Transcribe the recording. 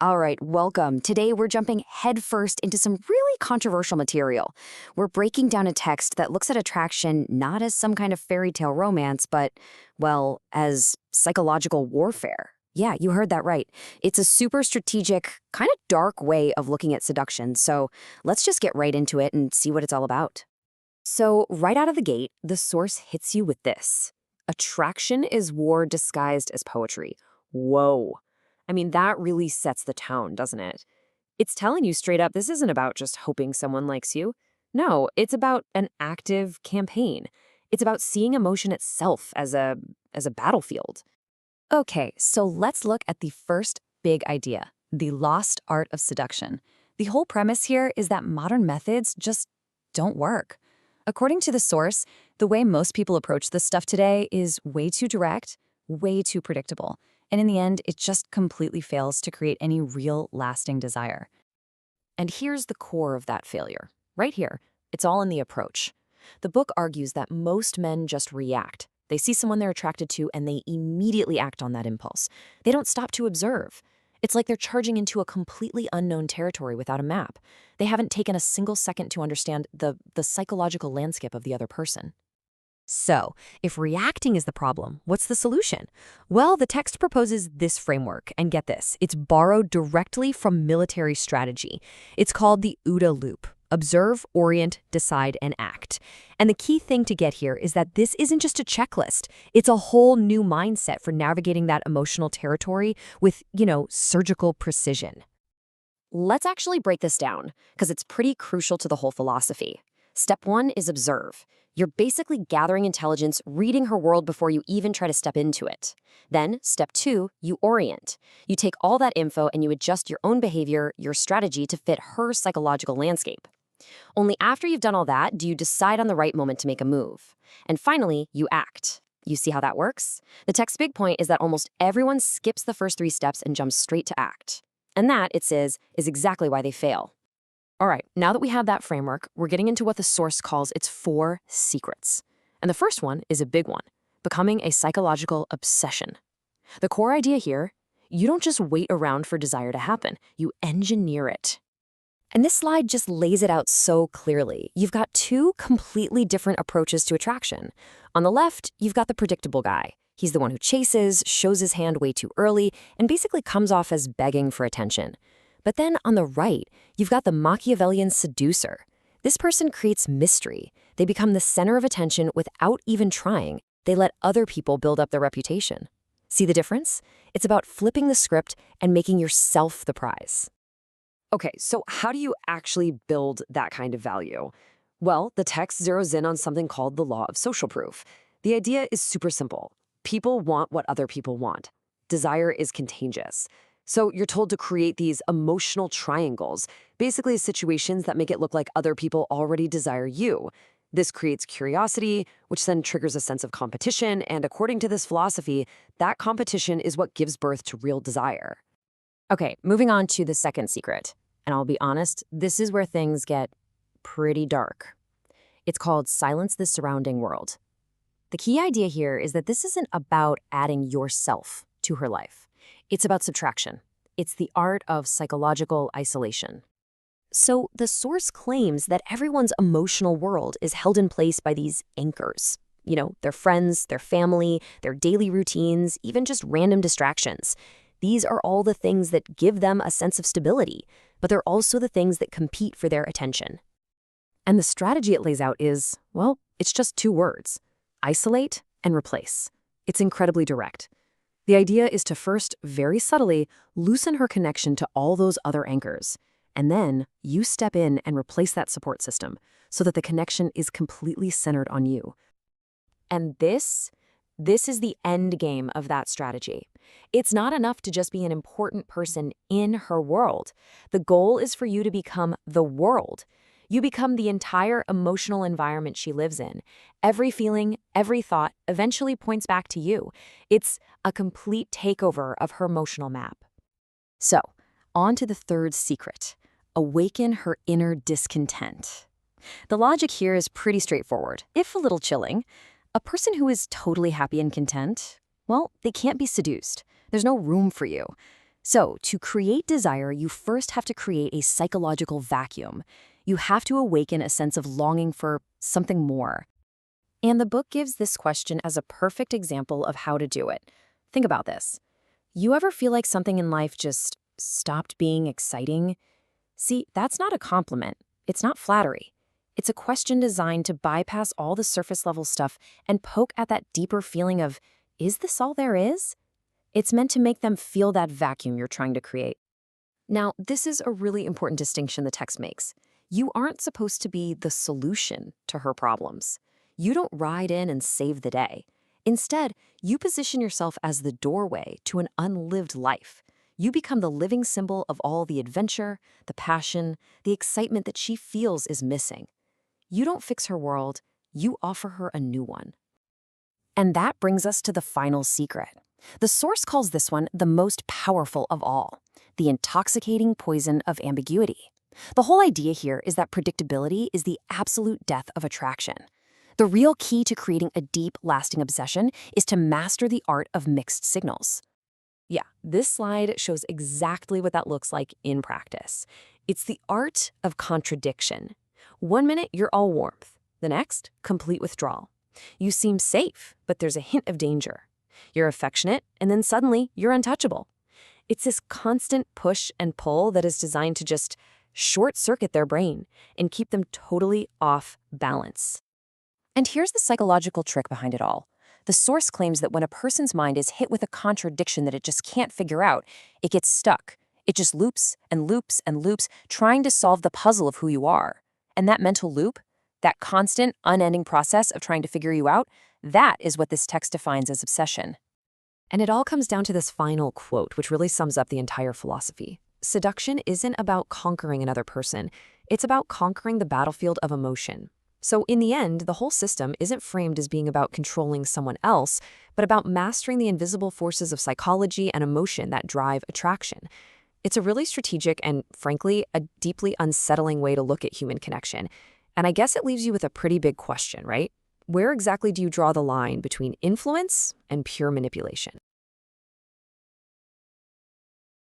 All right, welcome. Today we're jumping headfirst into some really controversial material. We're breaking down a text that looks at attraction not as some kind of fairy tale romance, but, well, as psychological warfare. Yeah, you heard that right. It's a super strategic, kind of dark way of looking at seduction, so let's just get right into it and see what it's all about. So, right out of the gate, the source hits you with this. Attraction is war disguised as poetry. Whoa. I mean, that really sets the tone, doesn't it? It's telling you straight up this isn't about just hoping someone likes you. No, it's about an active campaign. It's about seeing emotion itself as a battlefield. Okay, so let's look at the first big idea, the lost art of seduction. The whole premise here is that modern methods just don't work. According to the source, the way most people approach this stuff today is way too direct, way too predictable. And in the end, it just completely fails to create any real lasting desire. And here's the core of that failure. Right here, it's all in the approach. The book argues that most men just react. They see someone they're attracted to and they immediately act on that impulse. They don't stop to observe. It's like they're charging into a completely unknown territory without a map. They haven't taken a single second to understand the psychological landscape of the other person. So, if reacting is the problem, what's the solution? Well, the text proposes this framework, and get this, it's borrowed directly from military strategy. It's called the OODA Loop. Observe, orient, decide, and act. And the key thing to get here is that this isn't just a checklist. It's a whole new mindset for navigating that emotional territory with, surgical precision. Let's actually break this down, because it's pretty crucial to the whole philosophy. Step 1 is observe. You're basically gathering intelligence, reading her world before you even try to step into it. Then, step 2, you orient. You take all that info and you adjust your own behavior, your strategy to fit her psychological landscape. Only after you've done all that do you decide on the right moment to make a move. And finally, you act. You see how that works? The text's big point is that almost everyone skips the first 3 steps and jumps straight to act. And that, it says, is exactly why they fail. All right, now that we have that framework, we're getting into what the source calls its 4 secrets. And the first one is a big one, becoming a psychological obsession. The core idea here, you don't just wait around for desire to happen, you engineer it. And this slide just lays it out so clearly. You've got 2 completely different approaches to attraction. On the left, you've got the predictable guy. He's the one who chases, shows his hand way too early, and basically comes off as begging for attention. But then on the right, you've got the Machiavellian seducer. This person creates mystery. They become the center of attention without even trying. They let other people build up their reputation. See the difference? It's about flipping the script and making yourself the prize. Okay, so how do you actually build that kind of value? Well, the text zeroes in on something called the law of social proof. The idea is super simple. People want what other people want. Desire is contagious. So you're told to create these emotional triangles, basically situations that make it look like other people already desire you. This creates curiosity, which then triggers a sense of competition, and according to this philosophy, that competition is what gives birth to real desire. Okay, moving on to the second secret. And I'll be honest, this is where things get pretty dark. It's called silence the surrounding world. The key idea here is that this isn't about adding yourself to her life. It's about subtraction. It's the art of psychological isolation. So the source claims that everyone's emotional world is held in place by these anchors. Their friends, their family, their daily routines, even just random distractions. These are all the things that give them a sense of stability, but they're also the things that compete for their attention. And the strategy it lays out is, well, it's just 2 words: isolate and replace. It's incredibly direct. The idea is to first, very subtly, loosen her connection to all those other anchors. And then you step in and replace that support system so that the connection is completely centered on you. And this is the end game of that strategy. It's not enough to just be an important person in her world. The goal is for you to become the world. You become the entire emotional environment she lives in. Every feeling, every thought eventually points back to you. It's a complete takeover of her emotional map. So, on to the third secret. Awaken her inner discontent. The logic here is pretty straightforward, if a little chilling. A person who is totally happy and content, well, they can't be seduced. There's no room for you. So, to create desire, you first have to create a psychological vacuum. You have to awaken a sense of longing for something more. And the book gives this question as a perfect example of how to do it. Think about this. You ever feel like something in life just stopped being exciting? See, that's not a compliment. It's not flattery. It's a question designed to bypass all the surface level stuff and poke at that deeper feeling of, is this all there is? It's meant to make them feel that vacuum you're trying to create. Now, this is a really important distinction the text makes. You aren't supposed to be the solution to her problems. You don't ride in and save the day. Instead, you position yourself as the doorway to an unlived life. You become the living symbol of all the adventure, the passion, the excitement that she feels is missing. You don't fix her world, you offer her a new one. And that brings us to the final secret. The source calls this one the most powerful of all, the intoxicating poison of ambiguity. The whole idea here is that predictability is the absolute death of attraction. The real key to creating a deep, lasting obsession is to master the art of mixed signals. Yeah, this slide shows exactly what that looks like in practice. It's the art of contradiction. 1 minute, you're all warmth. The next, complete withdrawal. You seem safe, but there's a hint of danger. You're affectionate, and then suddenly, you're untouchable. It's this constant push and pull that is designed to just short-circuit their brain and keep them totally off balance. And here's the psychological trick behind it all. The source claims that when a person's mind is hit with a contradiction that it just can't figure out, it gets stuck. It just loops and loops and loops, trying to solve the puzzle of who you are. And that mental loop, that constant, unending process of trying to figure you out, that is what this text defines as obsession. And it all comes down to this final quote, which really sums up the entire philosophy. Seduction isn't about conquering another person. It's about conquering the battlefield of emotion. So in the end, the whole system isn't framed as being about controlling someone else, but about mastering the invisible forces of psychology and emotion that drive attraction. It's a really strategic and, frankly, a deeply unsettling way to look at human connection. And I guess it leaves you with a pretty big question, right? Where exactly do you draw the line between influence and pure manipulation?